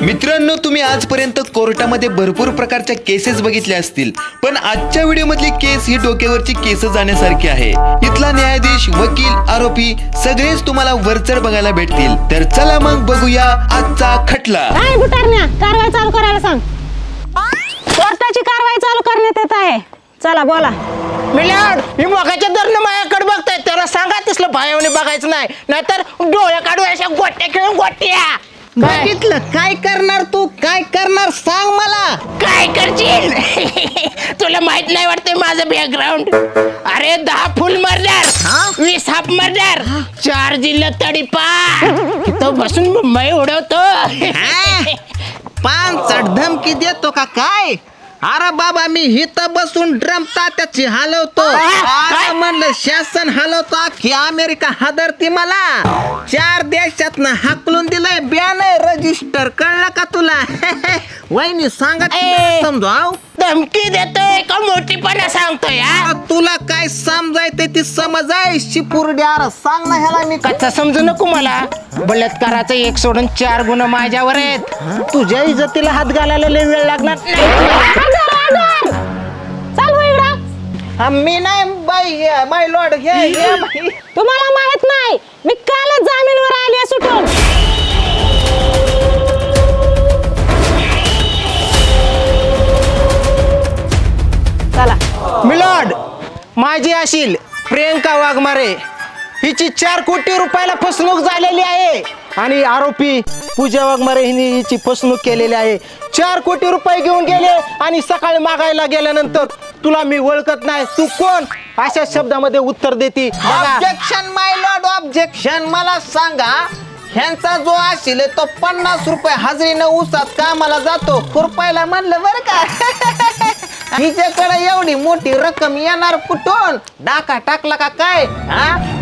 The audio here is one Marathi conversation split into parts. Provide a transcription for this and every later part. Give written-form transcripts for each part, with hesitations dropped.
मित्रांनो, तुम्ही आजपर्यंत कोर्टामध्ये भरपूर प्रकारच्या केसेस बघितल्या असतील, पण आजच्या व्हिडिओ मधली केस ही डोक्यावरची केस जाण्यासारखी आहे। इथला न्यायाधीश, वकील, आरोपी सगळेच तुम्हाला वरचढ बघायला भेटतील। तर चला मग बघूया आजचा खटला। काय गुटारण्या, कारवाई चालू करायला सांग। कोर्टाची कारवाई चालू करण्यात येत आहे। चला बोला। मिलाड, ही मोगाच्या दरनं माझ्याकडे बघताय, त्याला सांगा तसलं भायवणे बघायचं नाही, नाहीतर डोळे काढू अशा गोट्या खेळून गोट्या। बघितलं काय करणार तू, काय करणार सांग मला। काय करशील? तुला माहित नाही वाटतंय माझं बॅकग्राऊंड? अरे 10 फुल मर्डर, 20 हाफ मर्डर, 4 जिल्हा तडीपार, इथं बसून मुंबई उडवतो। पान चढ धमकी देतो का काय? अरे बाबा, मी हिथं बसून ड्रम तात्याची हलवतो। अरे म्हणलं शासन हलवतो, अख्खी अमेरिका हादरती मला। 4 देशातनं हाकलून दिलंय बॅन रजिस्टर, कळलं का तुला? वहिनी सांगत समजाव। धमकी देतोय का मोठीपणा सांगतोय? तुला काय समजायते ती समज आहे शिपुर्ड्या। सांग ना ह्याला मी कच्चा समजू नको मला। बलात्काराचा 1 सोडून 4 गुन्हा माझ्यावर आहेत। तुझ्या इज्जतीला हात घालायला लय वेळ लागणार नाही। मी नाही बाई, माय लॉर्ड, तुम्हाला माहित नाही, मी कालच जामीनवर आली सुटून। चला। मिलॉर्ड, माझी अशील प्रियंका वाघमारे, हिची 4 कोटी रुपयाला फसवणूक झालेली आहे आणि आरोपी पूजा वाघमारे हिने हिची फसवणूक केलेली आहे। 4 कोटी रुपये घेऊन गेले आणि सकाळी मागायला गेल्यानंतर तुला मी ओळखत नाही, तू कोण, अशा शब्दामध्ये उत्तर देती। ऑब्जेक्शन माय लॉर्ड, ऑब्जेक्शन। मला सांगा, ह्यांचा जो असेल तो 50 रुपये हजेरीनं उसात कामाला जातो, खुरपायला म्हणलं बरं का। हिच्याकडे एवढी मोठी रक्कम येणार कुठून? डाका टाकला का काय?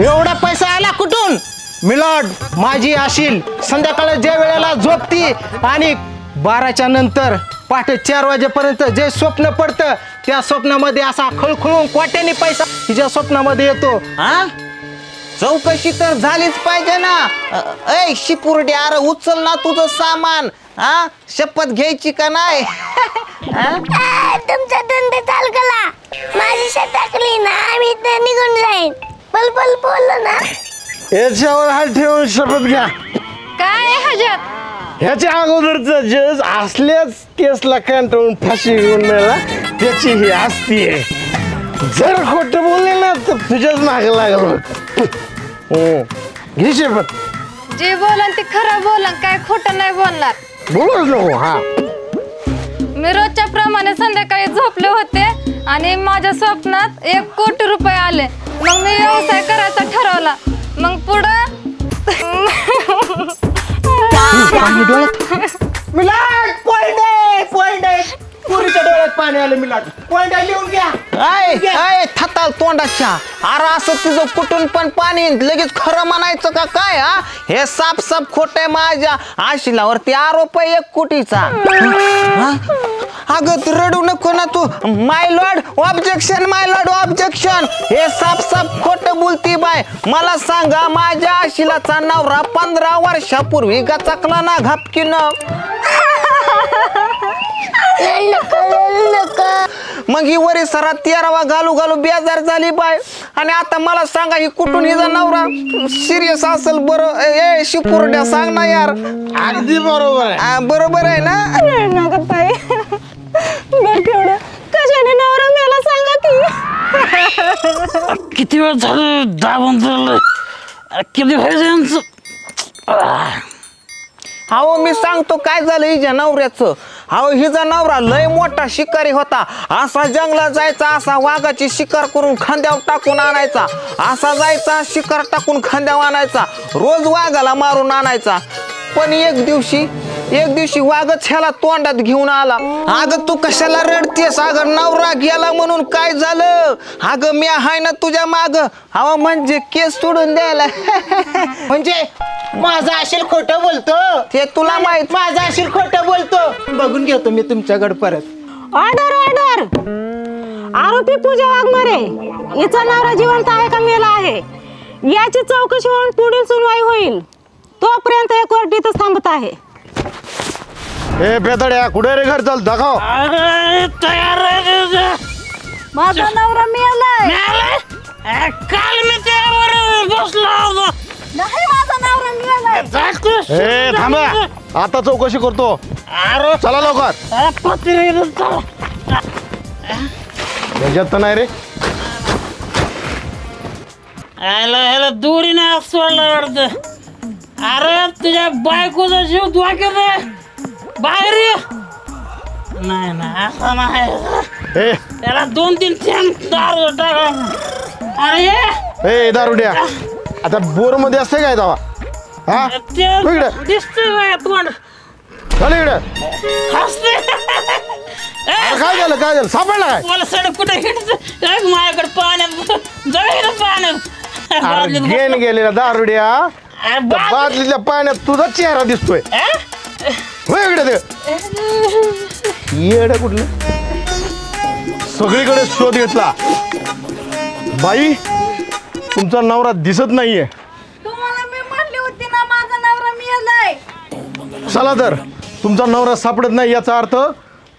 एवढा पैसा आला कुठून? मिलॉर्ड, माझी अशील संध्याकाळी ज्या वेळेला झोपती आणि 12च्या नंतर पहाटे 4 वाजेपर्यंत जे स्वप्न पडतं, त्या स्वप्नामध्ये असा खळखळून कोट्याने पैसा हिच्या स्वप्नामध्ये येतो। चौकशी तर झालीच पाहिजे ना। ऐ शिपुर्ड्या, अरे उचल ना तुझं सामान। शपथ घ्यायची का नाही? तुमचा धंदा चाल कला, माझी शर्ट टाकली ना, आम्ही इथं निघून जाईन। बल बल बोललो ना। याच्यावर हात ठेवून शपथ घ्या। काय हजत? ह्याच्या अगोदरचा जज असल्याच केसला कंटाळून फाशी घेऊन मिळाला, त्याची ही आस्ती आहे। जर खोटं बोलले ना तर तुझ्याच मागे लागल। घे शपथ। जे बोलन ते खरं बोलन, काय खोटं नाही बोलणार। बोलूच नको। मी रोजच्या प्रमाणे संध्याकाळी झोपले होते आणि माझ्या स्वप्नात 1 कोटी रुपये आले। मग मी व्यवसाय करायचा ठरवला। मग पुढं मिलॉर्ड, पुरीच्या डोळ्यात पाणी आलं। मिलॉर्ड, पॉइंट लिहून घ्या। थताल तोंडाच्या, अरे असं तुझं कुठून पण पाणी लगेच खरं म्हणायचं का काय? हे साप साप खोट आहे। माझ्या आशिलावरती आरोप आहे 1 कोटीचा। अगं तू रडू नको ना तू। माय लॉर्ड, ऑब्जेक्शन, माय लॉर्ड, ऑब्जेक्शन। हे साप साप खोट बोलती बाय। मला सांगा, माझ्या आशिलाचा नवरा 15 वर्षापूर्वी गचकला ना घापकीनं? मग ही वरी सरा 13वा घालू घालू बेजार झाली बाय। आणि आता मला सांगा, ही कुठून हिचा नवरा सिरियस असेल? बरं ए शिपुर्ड्या, सांग ना यार। अगदी बरोबर आहे। बरोबर आहे ना? कशाने नवरा मेला सांगा की? किती वेळ झालं दाबून धरलं, किती व्हायचं? अहो मी सांगतो काय झालं हिच्या नवऱ्याचं। अहो हिचा नवरा लय मोठा शिकारी होता। असा जंगलात जायचा, असा वाघाची शिकार करून खांद्यावर टाकून आणायचा, असा जायचा शिकार टाकून खांद्यावर आणायचा, रोज वाघाला मारून आणायचा। पण एक दिवशी वाघच ह्याला तोंडात घेऊन आला। अगं तू कशाला रडतेस? अगं नवरा गेला म्हणून काय झालं? अगं मी आहे ना तुझ्या माग। अहो म्हणजे केस सोडून द्यायला। म्हणजे माझा असेल खोटं बोलतो ते तुला माहित? माझा असेल खोटं बोलतो, बघून घेतो मी तुमच्याकडे परत। Order order. आरोपी पूजा वाघमारे हिचा नवरा जिवंत आहे का मेला आहे याची चौकशी होऊन पुढील सुनवाई होईल। तोपर्यंत हे कोर्ट इथं थांबत आहे। ए बेताड्या कुठे रे घर चल दाखव. अरे तयार आहे. माझा नवरा मेलाय. मिळालंय? काल मी त्यावर बसलो होतो. नाही माझा नवरा मेलाय. जास्त ए थांबा आता चौकशी करतो. अरे चला लवकर. पत्रे त्याच्यात तर नाही रे. ह्याला दोरीने सोडलं वाटतं. अरे तुझ्या बायकोचा जीव धोक्यात आहे. बाहेर ये. नाही नाही असं नाही. ए त्याला 2-3 थेंब दारू टाका. अरे ये. ए दारुड्या आता बोर मध्ये असते काय दावा. हा ते तू इकडे दिसतंय बाया तोंड. चल इकडे. हसते. अरे काय झालं सापडला काय. मला सडक कुठे हिंडत माझ्याकडे पाण्यात जळीनं अरे पाण्यात घेन गेलेला दारुड्या अरे बाप. बादलीच्या पाण्यात तुझा चेहरा दिसतोय. हो इकडे ते येड कुठलं. सगळीकडे शोध घेतला. बाई तुमचा नवरा दिसत नाहीये. तुम्हाला मी म्हणली होती ना माझा नवरा मेलाय. चला तर तुमचा नवरा सापडत नाही याचा अर्थ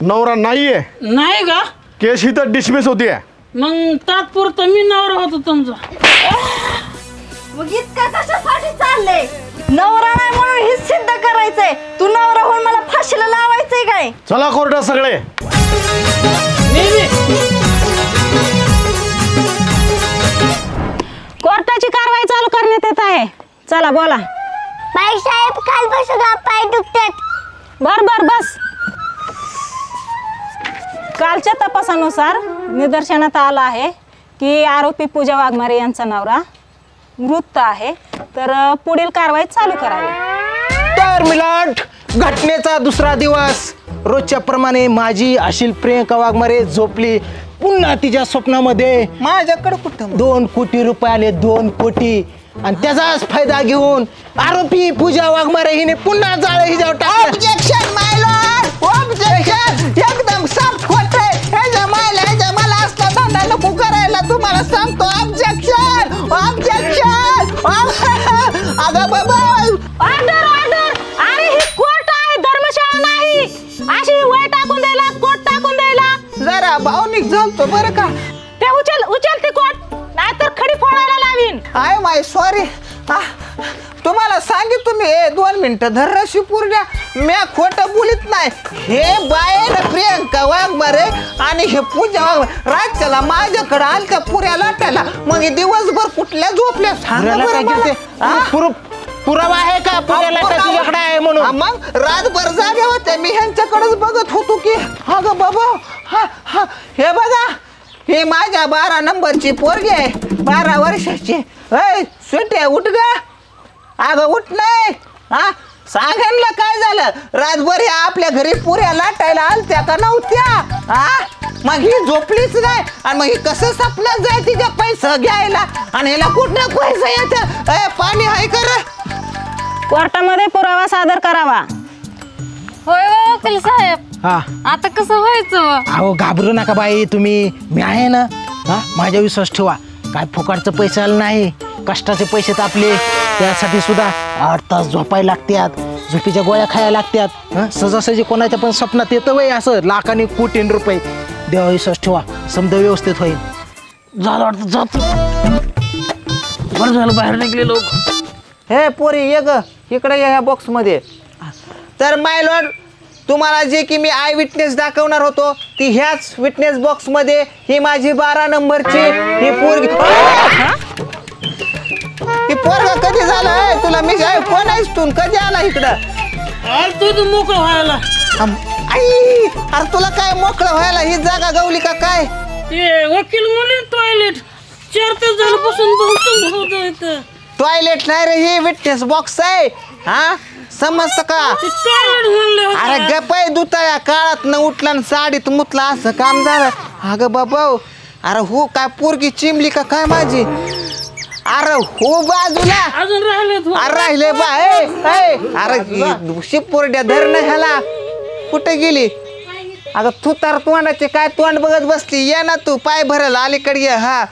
नवरा नाहीये. नाही का केस ही तर डिसमिस होतीये. मग तात्पुरतं मी नवरा होतो तुमचा. मग इतकं कशासाठी चाललंय. नवरा नाही म्हणून हेच सिद्ध करायचंय. तू नवरा होऊन मला फाशीला लावायचंय काय. चला कोर्टात सगळे. कोर्टाची कारवाई चालू करण्यात येत आहे. चला बोला. बाईसाहेब काल बसून पाय दुखतात. बर बर बस. कालच्या तपासानुसार निदर्शनात आलं आहे की आरोपी पूजा वाघमारे यांचा नवरा मृत आहे. तर पुढील कारवाई चालू करावी. तर मिलाट घटनेचा दुसरा दिवस. रोजच्या प्रमाणे माझी अशील प्रियंका वाघमारे झोपली. पुन्हा तिच्या स्वप्नामध्ये माझ्याकडे कुठं 2 कोटी रुपये आले. 2 कोटी. आणि त्याचाच फायदा घेऊन आरोपी पूजा वाघमारे हिने पुन्हा जाळं हिच्यावर टाकलं. ऑब्जेक्शन माय लॉर्ड. ऑब्जेक्शन. एकदम साफ खोटं आहे. ह्याच्या मला असला धंदा नको करायला तुम्हाला सांगतो. Objection objection. अगं बाबा ऑर्डर ऑर्डर. अरे ही कोर्ट आहे धर्मशाळा नाही. अशी वय टाकून द्यायला कोर्ट टाकून द्यायला. जरा भावनिक झालतो बरं का. ते उचल उचल ते कोर्ट नाहीतर खडी फोडायला लावीन. I my sorry. तुम्हाला सांगितलं तुम्ही 2 मिनिटं धर्रशी पूर्ण्या म्या खोटं बोलीत नाही. हे बाय प्रियंका वाघमारे आणि हे पूजा वाघमारे रात्याला माझ्याकडे आलत्या पुऱ्या लाटायला. मग हे दिवसभर कुठल्या झोपल्या सांगा बरं मला. पुरावा आहे का पुण्याला तुझ्याकडे आहे म्हणून. मग रातभर जागे होते मी ह्यांच्याकडेच बघत होतो की अगं बाबा हा हे बघा हे माझ्या 12 नंबरची पोरगी आहे. 12 वर्षाची. सुटे उठ ग. अगं उठ नाही. हा सांगायला काय झालं. रातभर ह्या आपल्या घरी पुऱ्या लाटायला आलत्या का नव्हत्या. हा मग ही झोपलीच नाही. आणि मग ही कसं सपनात जाय तिच्या पैसा घ्यायला. आणि ह्याला कुठं पैसा येतं. पाणी आहे कर. कोर्टामध्ये पुरावा सादर करावा. होय हो, वकील साहेब. हा आता कसं व्हायचं. अहो घाबरू नका बाई तुम्ही. मी आहे ना. हा माझ्या विश्वास ठेवा. काय फुकाटचं पैसे आलं नाही. कष्टाचे पैसे आपले. त्यासाठी सुद्धा 8 तास झोपायला लागतात. झोपीच्या गोळ्या खायला लागतात. हा सहजासहजी कोणाच्या पण स्वप्नात येतं वय असं लाखांनी कोटीन रुपये. देवा विश्वास ठेवा समजा व्यवस्थित होईल. झालं वाटतं जातो. बरं झालं बाहेर निघले लोक. हे पोरी ये ग इकडे ये ह्या बॉक्स मध्ये. तर माय लॉर्ड तुम्हाला जे की मी आय विटनेस दाखवणार होतो ती ह्याच विटनेस बॉक्स मध्ये ही माझी 12 नंबरची ही पोरगी. ती पोरगा कधी झाला तुला मी कोण आहेस तू कधी आला इकडं. अरे तू मोकळं व्हायला. आई अरे तुला काय मोकळं व्हायला ही जागा गवली का काय. ते वकील म्हणून टॉयलेट 4 तास झाल्यापासून टॉयलेट नाही रे ही विटनेस बॉक्स आहे. हा समजतं का. अरे गपाय दुतळ्या काळात न उठला न साडीत मुतला असं काम झालं. अगं बाबा अरे हो काय पोरगी चिमली का काय माझी. अरे हो बाजूला अजून अरे राहिले बा. अरे शिपोरड्या धरणं ह्याला कुठे गेली. अगं तू तर तोंडाचे काय तोंड बघत बसली. ये ना तू पाय भरल अलीकडे ये. हा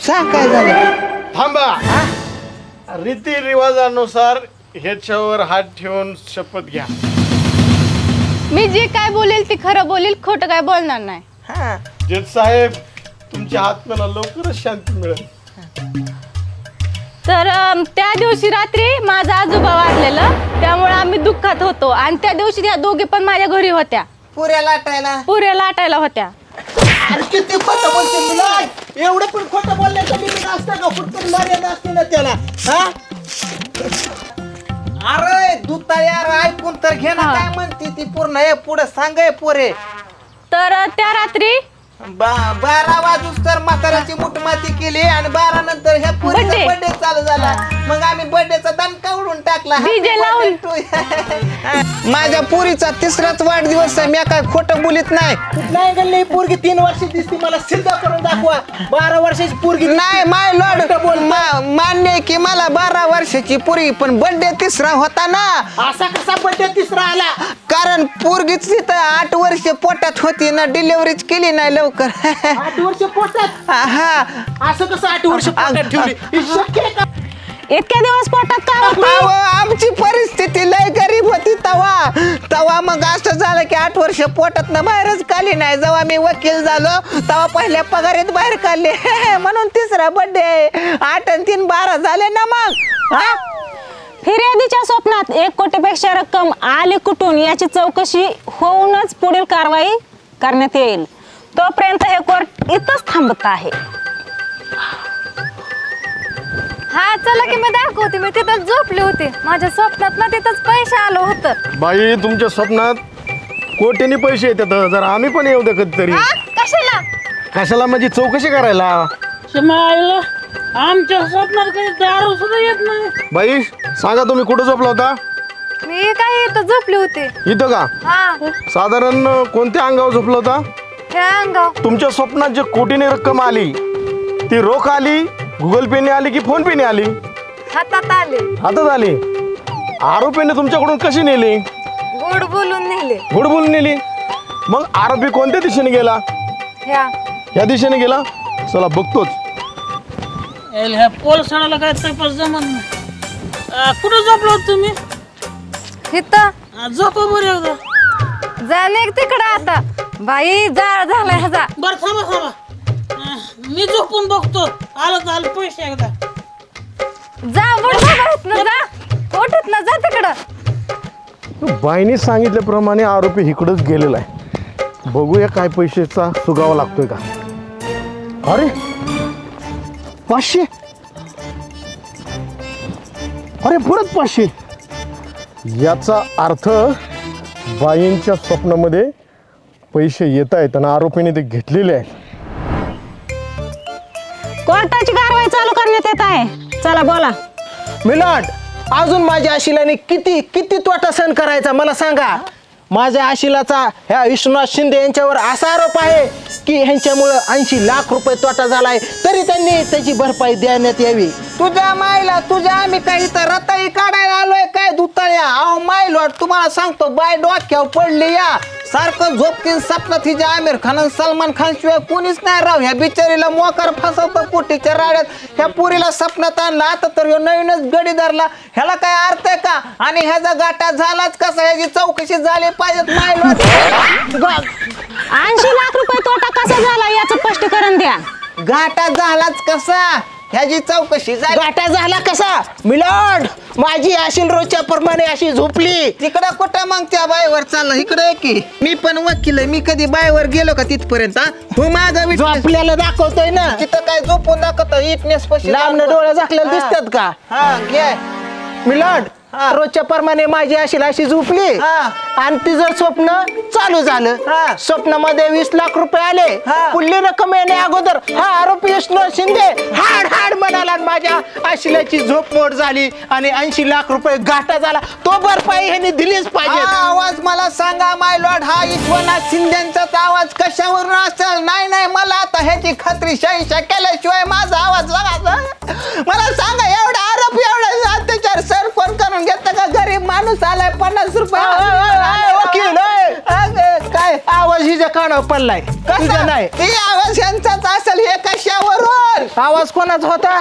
सांग काय झालं. थांबा. रीती रिवाजानुसार ह्याच्यावर हात ठेवून शपथ घ्या. मी जे काय बोलेल ती खरं बोलेल, खोटं काय बोलणार नाही. हा जज साहेब तुमच्या हातम्याला लवकरच शांती मिळेल. तर त्या दिवशी रात्री माझा आजोबा वारलेलं, त्यामुळे आम्ही दुःखात होतो. आणि त्या दिवशी त्या दोघी पण माझ्या घरी होत्या, पुऱ्या लाटायला. पुऱ्या लाटायला होत्या. अरे किती खोटं बोलते तुला, एवढं पण खोटं बोलण्याचं लिमिट असतं का? फक्त मर्यादा असते ना त्याला. हा अरे दुताळे अरे ऐकून तर घे ना काय म्हणते ती पूर्ण. हे पुढे सांगाय पोरे. तर त्या रात्री 12 वाजूस तर म्हाताऱ्याची मुठमाती केली आणि 12 नंतर ह्या पुरीचा Birthday. बर्थडे चालू झाला. मग आम्ही बर्थडेचा दणका उडून टाकला. DJ लावून. माझ्या पुरीचा 3राच वाढदिवस आहे. मी काय खोटं बोलीत नाही. नाही गल्ली पोरगी 3 वर्ष दिसती, मला सिद्ध करून दाखवा. 12 वर्षाची पोरगी नाही माय लॉर्ड मान्य आहे की मला 12 वर्षाची पुरी, पण बर्थडे 3रा होता ना. असा कसा बर्थडे 3रा आला? कारण पोरगीच तिथं 8 वर्ष पोटात होती ना, डिलिव्हरीच केली नाही लवकर. 8 वर्ष पोटात? हा असं कसं 8 वर्ष पोटात ठेवली? हे शक्य आहे का? इतक्या दिवस पोटात का होती? अहो, आमची परिस्थिती लय गरीब होती तवा मग असं झालं की 8 वर्ष पोटात ना बाहेरच काढली नाही. जेव्हा मी वकील झालो तेव्हा पहिल्या पगारीत बाहेर काढले. म्हणून 3रा बर्थडे. 8 आणि 3 12 झाले ना मग. हा फिर्यादीच्या स्वप्नात 1 कोटीपेक्षा रक्कम आली कुठून याची चौकशी होऊनच पुढील कारवाई करण्यात येईल. तोपर्यंत हे कोर्ट इथंच थांबत आहे. हा चला की मी दाखवते. मी तिथंच झोपले होते. माझ्या स्वप्नात ना तिथंच पैसे आलं होतं. बाई तुमच्या स्वप्नात कोटीने पैसे येतात, जरा आम्ही पण येऊ दे कधीतरी. हा कशाला? कशाला म्हणजे चौकशी करायला. मायला आमच्या स्वप्नात काही दारू सुद्धा येत नाही. बाई सांगा तुम्ही कुठं झोपला होता? मी काय इथं झोपले होते. इथं का? हा साधारण कोणत्या अंगावर झोपला होता? ह्या अंगावर. तुमच्या स्वप्नात जे कोटीने रक्कम आली ती रोख आली, गुगल पेने आली की फोन पेने आली? हातात आले. हातात आली. आरोपीने तुमच्याकडून कशी नेली? गोड बोलून नेले. गोड बोलून नेली. मग आरोपी कोणत्या दिशेने गेला? ह्या दिशेने गेला. चला बघतोच. ह्या पोलिसाला काय तपास जमत नाही. कुठं झोपला होता तुम्ही? इथं झोपा बरं एकदा. जा निघ तिकडं आता. बाई जाळ झालाय ह्याचा. बरं थांबा. मी झोपून बघतो. आलं पैसे एकदा. जा उठत ना जा तिकडं. बाईने सांगितल्याप्रमाणे आरोपी इकडंच गेलेला आहे. बघूया काय पैशाचा सुगावा लागतोय का. अरे 500. अरे परत 500. याचा अर्थ बाईंच्या स्वप्नामध्ये पैसे येत आहेत आणि आरोपीने ते घेतलेले आहेत. कोर्टाची कारवाई चालू करण्यात येत आहे. चला बोला. मिलॉर्ड, अजून माझ्या आशिलाने किती किती तोटा सहन करायचा मला सांगा. माझ्या आशिलाचा ह्या विश्वनाथ शिंदे यांच्यावर असा आरोप आहे की ह्यांच्यामुळं 80 लाख रुपये तोटा झालाय, तरी त्यांनी त्याची भरपाई देण्यात यावी. तुझ्या मायला तुझ्या आम्ही काही तर रताळी काढायला आलोय काय दुताळ्या. अहो माय लॉर्ड तुम्हाला सांगतो बाय डोक्यावर पडली या. सारखं झोपतीन सपनात हिच्या आमिर खान आणि सलमान खान शिवाय कोणीच नाही राव. ह्या बिचारीला मोकार फसवतं पोटीच्या राड्यात. ह्या पुरीला सपनात आणला आता तर ह्यो नवीनच गडी धरला. ह्याला काय अर्थ आहे का? आणि ह्याचा गाठा झालाच कसा? ह्याची चौकशी झाली पाहिजेत माय लॉर्ड. 80 लाख रुपये तोटा कसा झाला याचं स्पष्टीकरण द्या. गाठा झालाच कसा? ह्याची चौकशी झाली. गाठा झाला कसा? मिलॉर्ड, माझी आशिल रोजच्या प्रमाणे अशी झोपली. तिकडं कुठं मग त्या बाईवर चाललं? इकडे की मी पण वकील आहे. मी कधी बाईवर गेलो का तिथपर्यंत? हो मागं झोपल्याला दाखवतोय ना. तिथं काय झोपून दाखवतो? इटनेस लांब डोळ्या झाकलेल्या दिसतात का? हा घे. मिलॉर्ड, रोजच्या प्रमाणे माझी आशिला अशी झोपली आणि तिचं स्वप्न चालू झालं. स्वप्नामध्ये 20 लाख रुपये आले. पुढली रक्कम येण्या अगोदर हा आरोपी विश्वनाथ शिंदे हाड हाड म्हणाला. माझ्या आशिलाची झोप मोड झाली आणि 80 लाख रुपये घाटा झाला. तो भरपाई ह्यांनी दिलीच पाहिजे. आवाज मला सांगा माय लॉर्ड, हा विश्वनाथ शिंदेचाच आवाज कशावरून असेल? नाही मला आता ह्याची खात्री शहानिशा केल्याशिवाय माझा आवाज लागायचा. मला सांगा एवढा आरोप एवढा अत्याचार सर फोन करून घेता का? गरीब माणूस आलाय 50 रुपये. वकील काय आवाज हिच्या कानावर पडलाय? कसा नाही? ही आवाज यांचाच असेल. हे कशावरून? आवाज कोणाचा होता?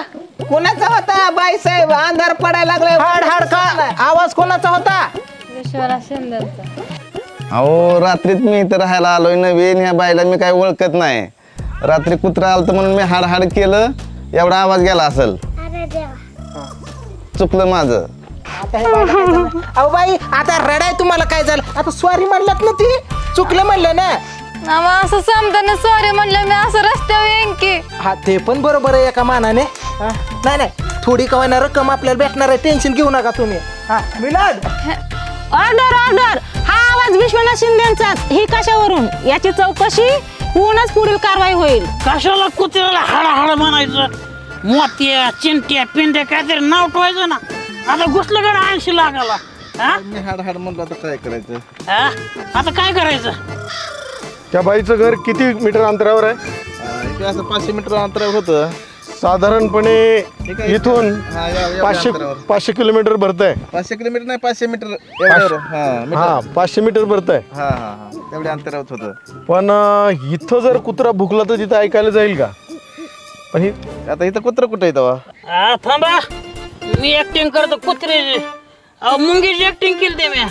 कोणाचा होता? बाई साहेब अंधार पडायला लागलाय. हाड हाड का आवाज कोणाचा होता? विश्वनाथ शिंदेचा. अहो रात्रीत मी इथं राहायला आलोय नवीन, ह्या बाईला मी काय ओळखत नाही. रात्री कुत्रा आलतं म्हणून मी हाड केलं, एवढा आवाज गेला असेल. अरे देवा. चुकलं माझं. आता हे बाईला काय झालं? अहो बाई आता रडाय तुम्हाला काय झालं? आता सॉरी म्हणलात ना, ती चुकलं म्हणलं ना. असं समजाने सॉरी म्हणलं मी असं रस्त्यावर येईन की. हा ते पण बरोबर आहे एका मानाने. हा, नाही नाही थोडी कवायना रक्कम आपल्याला भेटणार आहे, टेन्शन घेऊ नका तुम्ही. हा मिलाद ऑर्डर ऑर्डर. हा आवाज विश्वनाथ शिंदेचाच. ही कशावरून? याची चौकशी होऊनच पुढील कारवाई होईल. कशाला कुत्र्याला हाड म्हणायचं? मोत्या चिंट्या पिंट्या काहीतरी नाव ठेवायचं ना. आता घुसलं 80 लाखाला. हा? मी हाड म्हणलं आता काय करायचं? हा? आता काय करायचं? त्या बाईचं घर किती मीटर अंतरावर आहे? इथे असं 500 मीटर अंतरावर होतं. साधारणपणे इथून हा, एवढ्या 500 अंतरावर. 500 किलोमीटर भरतंय. 500 किलोमीटर नाही, 500 मीटर एवढ्यावर. हा 500 मीटर भरतंय. हा हा हा तेवढ्या अंतरावर होतं. पण इथं जर कुत्रा भुकला तर तिथं ऐकायला जाईल का? पण ही आता इथं कुत्र कुठं येतं? हा थांबा, मी ऍक्टिंग करतो कुत्र्याची. मुंगीची ऍक्टिंग केली ते मी.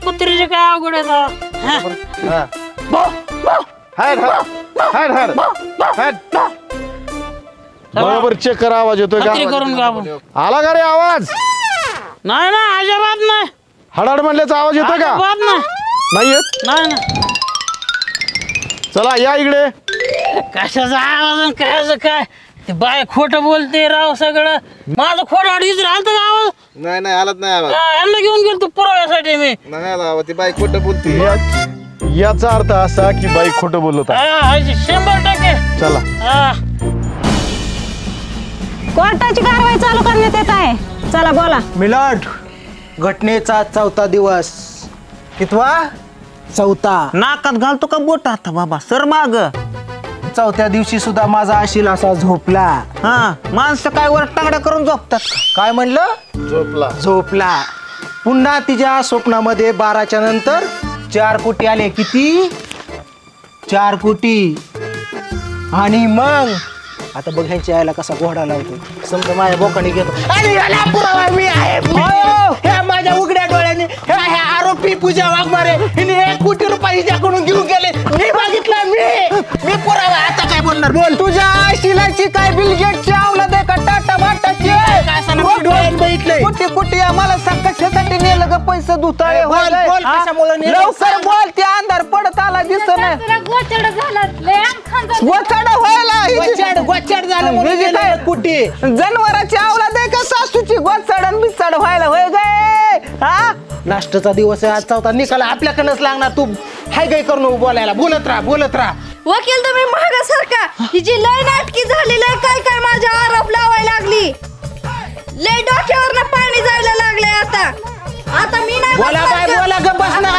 कुत्र्याची काय अवघड आहे तेव्हा? बरोबर चेक करा, आवाज येतोय खात्री का? करून घ्या आपण. आला का रे आवाज? नाही ना, अजिबात नाही. हडाड म्हणल्याचा आवाज येतोय का? अजिबात नाही. नाही येत? नाही ना. चला या इकडे. कशाचा आवाज आणि कशाचं काय? ते बाय खोटं बोलते राव सगळं. माझं खोटं अडीच राहतं का आवाज? नाही आलाच नाही आवाज. यांना घेऊन गेलो तू पुराव्यासाठी मी. नाही आला आवाज. ती बाई खोटं बोलते. याचा अर्थ असा की बाई खोटं बोलत आहे. 100%. चला हा. कोर्टाची कारवाई चालू करण्यात येत आहे. चला बोला. मिलाड घटनेचा 4था दिवस. कितवा? 4था. नाकात घालतो का बोट आता बाबा? सर माग. 4थ्या दिवशी सुद्धा माझा आशील असा झोपला. हा माणसं काय वर टांगड्या करून झोपतात. काय म्हणलं? झोपला. पुन्हा तिच्या स्वप्नामध्ये 12च्या नंतर 4 कोटी आले. किती? 4 कोटी. आणि मग आता बघायच्या यायला कसा घोडा लावतो. समजा माझ्या बोकाने घेतो आणि याला पुरावा मी आहे. ह्या माझ्या उघड्या डोळ्याने ह्या आरोपी पूजा वाघमारे हिने 1 कोटी रुपये हिच्याकडून घेऊन गेले. मी बघितलं. मी पुरावा. आता काय बोलणार? बोल. तुझ्या शिलाची काय बिल गेटची आवलाद आहे का टाटा बाटाची? डोळ्यात बघितलंय. कुठे आम्हाला कशासाठी नेलं ग? पैसे धुताळे. लवकर बोल. ते अंधार पडत आला दिसत नाही. गोचड झालं लय अंगखांजा. गोचड व्हायला गोचड झालं कुठे? जनावराची आवलाद आहे का सासूची? गोचड बिचड व्हायला होय गे. हा नाश्ताचा दिवस आहे आज. 4था निकाल आपल्याकडनंच लागणार. तू हाय गाय करून बोलायला. बोलत राहा. वकील तुम्ही महागासारखा ही जी लय नाटकी झालेली आहे. काय काय माझ्या आरोप लावायला लागली. लय डोक्यावरनं पाणी जायला लागले. आता मी नाही बोला बाय बोला. ग बस ना.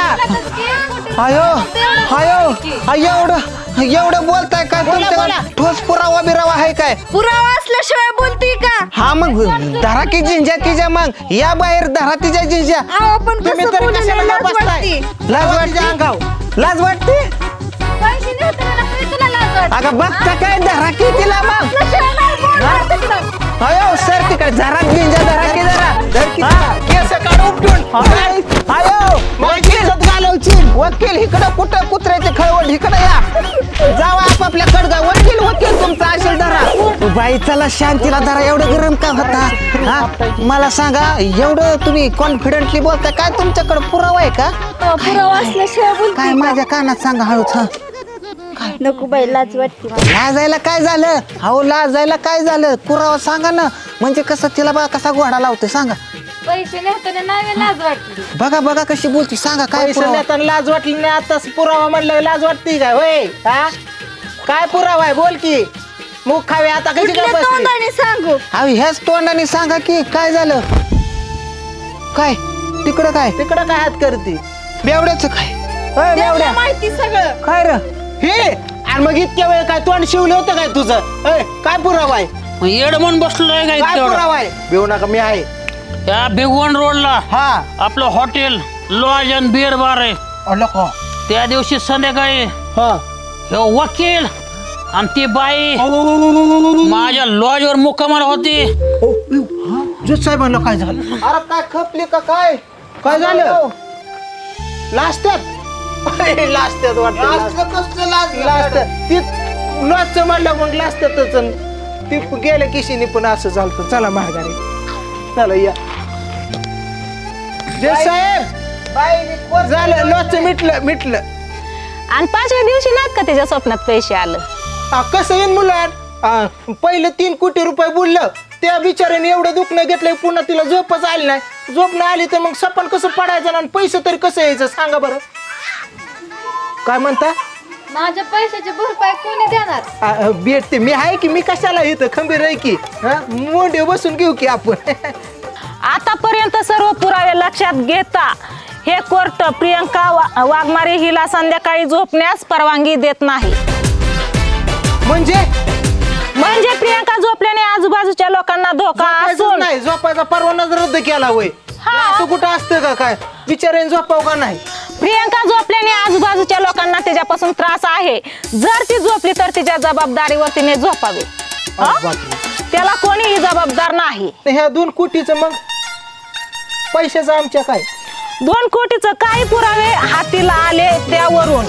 एवढं बोलताय काय? तुमच्या ठोस पुरावा बिरावा आहे काय? पुरावा असल्याशिवाय बोलती का? हा मग धरा की जिंजा तिच्या. मग या बाहेर धरा तिच्या जिंजा. आपण तुम्ही कसं तरी बोलू कशाला लाज बसताय? वाटते. लाज वाटते अंगाव. लाज वाटते. पैसे देताना तरी तुला लाज वाटते. अगं बघता काय? धरा की तिला मग. असल्याशिवाय नाही बोलणार तिकडं. अयो सर तिकडे जरा जिंजा धरा की जरा. केस काढ उपटून. अयो वकील इकडं कुठं? कुत्र्याचे खळवट इकडं या. जावा आपापल्या कडगा. वकील तुमचा असेल धरा. बाई चला शांतीला धरा. एवढं गरम का होता? हा मला सांगा, एवढं तुम्ही कॉन्फिडेंटली बोलताय काय? तुमच्याकडे पुरावा आहे का? पुरावा असल्याशिवाय बोलती काय माझ्या कानात सांगा हळूच. हा नको बाई लाज वाटते मला. लाजायला काय झालं? अहो लाजायला काय झालं? पुरावा सांगा ना. म्हणजे कसं तिला बघा कसा घोडा लावते सांगा. पैसे नेताना नाही लाज वाटली. बघा कशी बोलती सांगा. काय पुरावा? लाज वाटली नाही. आताच पुरावा म्हणलं लाज वाटते काय? होय हा काय पुरावा आहे? बोल की. मुख खावे आता कशी काय बसली? तोंडाने सांगू. अहो ह्याच तोंडाने सांगा की काय झालं? काय तिकडं काय हात करते? बेवड्याचं काय? बेवड्या माहिती सगळं. काय र हे? आणि मग इतक्या वेळ काय तोंड शिवलं होतं काय तुझं? काय पुरावा आहे? येड म्हणून बसलोय काय? काय पुरावा आहे? बेवू नका मी आहे. त्या भिगवण रोडला हा आपलं hotel lodge and beer bar आहे. त्या दिवशी संध्याकाळी हे वकील आणि ती बाई माझ्या लॉजवर मुक्कामाला होती. जज साहेबांना काय झालं? अरे काय खपली का काय? काय झालं? लाजतात लाजत्यात वाटतं लाजतात ती लॉजचं म्हणलं मग लाजतातच ती गेल्या किशीने पण असं झालं. चला महागारी चला या जय साहेब झालं लॉजचं मिटलं. आणि 5व्या दिवशी नाहीत का त्याच्या स्वप्नात पैसे आलं? कसं येईन मुलं पहिले 3 कोटी रुपये बोललं त्या बिचाऱ्याने एवढं दुखणं घेतलंय पुन्हा तिला झोपच आली नाही. झोप नाही आली तर मग सपन कसं पडायचं आणि पैसे तरी कसं यायचं सांगा बरं. काय म्हणता? माझ्या पैशाची भरपाई कोणी देणार? भेटते मी आहे की मी कशाला इथं खंबीर आहे की मोंडे बसून घेऊ की आपण. आतापर्यंत सर्व पुरावे लक्षात घेता हे कोर्ट प्रियंका वाघमारे हिला संध्याकाळी झोपण्यास परवानगी देत नाही. म्हणजे प्रियंका झोपल्याने आजूबाजूच्या लोकांना धोका असून नाही झोपायचा परवानाच रद्द केला होय. असं कुठं असतं का काय बिचाऱ्याने झोपाव का नाही? प्रियंका झोपल्याने आजूबाजूच्या लोकांना त्याच्यापासून त्रास आहे. जर ती झोपली तर तिच्या जबाबदारीवर तिने झोपावे. त्याला कोणीही जबाबदार नाही. ह्या 2 कोटीचं मग पैशाचं आमच्या काय? 2 कोटीचं काही पुरावे हातीला आले त्यावरून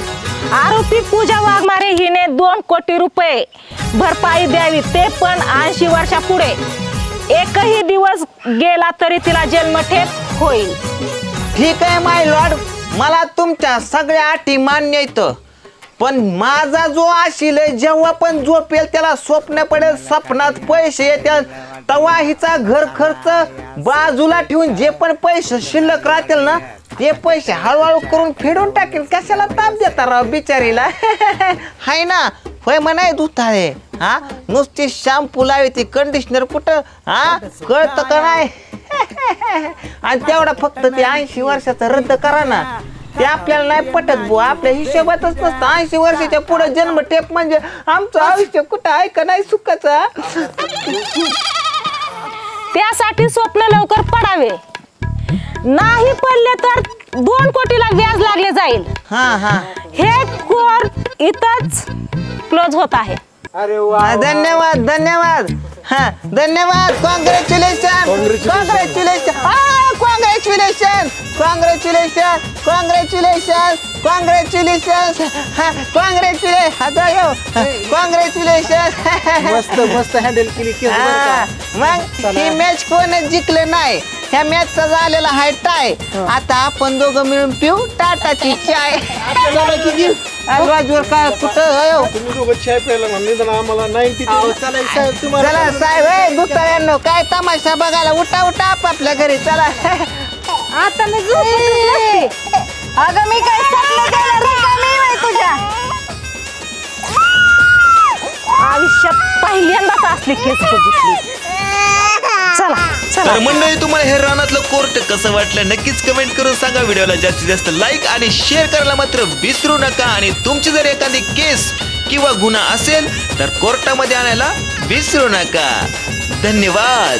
आरोपी पूजा वाघमारे हिने 2 कोटी रुपये भरपाई द्यावी, ते पण 80 वर्षापुढे. एकही दिवस गेला तरी तिला जन्मठेप होईल. ठीक आहे माय लॉर्ड, मला तुमच्या सगळ्या अटी मान्य आहेत. पण माझा जो आशील जेव्हा पण झोपेल त्याला स्वप्न पडेल, स्वप्नात पैसे येतील, तेव्हा हिचा घर खर्च बाजूला ठेवून जे पण पैसे शिल्लक राहतील ना ते पैसे हळूहळू करून फेडून टाकेल. कशाला ताप देता राव बिचारीला? हाय ना होय म्हणाय दुधाळे. नुसती शॅम्पू लावी ती कंडिशनर कुठं कळतं का नाही? आणि तेवढा फक्त ते 80 वर्षाचं रद्द करा ना. ते आपल्याला नाही पटत बुवा, आपल्या हिशोबातच नसतं. 80 वर्षाच्या पुढे जन्मठेप म्हणजे आमचं आयुष्य कुठं आहे का नाही सुखाचं. त्यासाठी स्वप्न लवकर पडावे, नाही पडले तर 2 कोटीला व्याज लागले जाईल. हे कोर्ट इथंच क्लोज होत आहे. अरे वा धन्यवाद धन्यवाद धन्यवाद. Congratulation congratulation congratulation congratulation congratulation congratulation congratulation. मस्त हँडल केली. मग ही मॅच कोण जिंकलं नाही, ह्या मॅचचा झालेला हाय टाय. आता आपण दोघं मिळून पिऊ टाटाची चाय. राजवर काय कुठं तुम्ही दोघं चाय प्यायला म्हणले आम्हाला 90. चला साहेब दुसऱ्यांनो काय तमाशा बघायला उठा उठा आपापल्या घरी चला. आता मी झोपते. अगं मी काय स्वप्न केलं रिकामी होय तुझ्या आयुष्यात पहिल्यांदाच असली केस बघितली. चला तर मंडळी तुम्हाला हे रानातलं कोर्ट कसं वाटलं नक्कीच कमेंट करून सांगा. व्हिडिओला जास्तीत जास्त लाईक आणि शेअर करायला मात्र विसरू नका. आणि तुमची जर एखादी केस किंवा गुन्हा असेल तर कोर्टामध्ये आणायला विसरू नका. धन्यवाद.